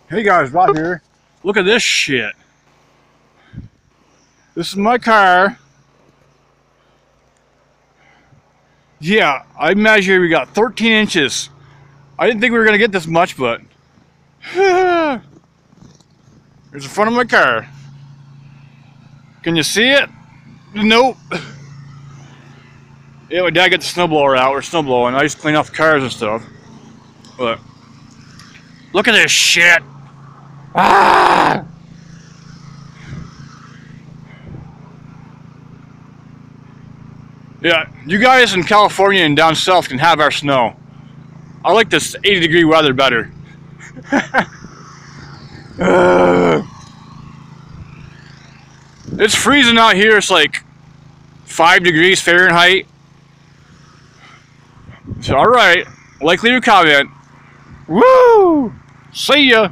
Hey guys, Bob here. Look at this shit. This is my car. Yeah, I measured, we got 13 inches. I didn't think we were gonna get this much, but here's the front of my car. Can you see it? Nope. Yeah, my dad got the snowblower out. We're snowblowing. I used to clean off the cars and stuff. But look at this shit. Ah! Yeah, you guys in California and down south can have our snow. I like this 80-degree weather better. It's freezing out here. It's like 5 degrees Fahrenheit. So, alright. Like, leave a comment. Woo! See ya!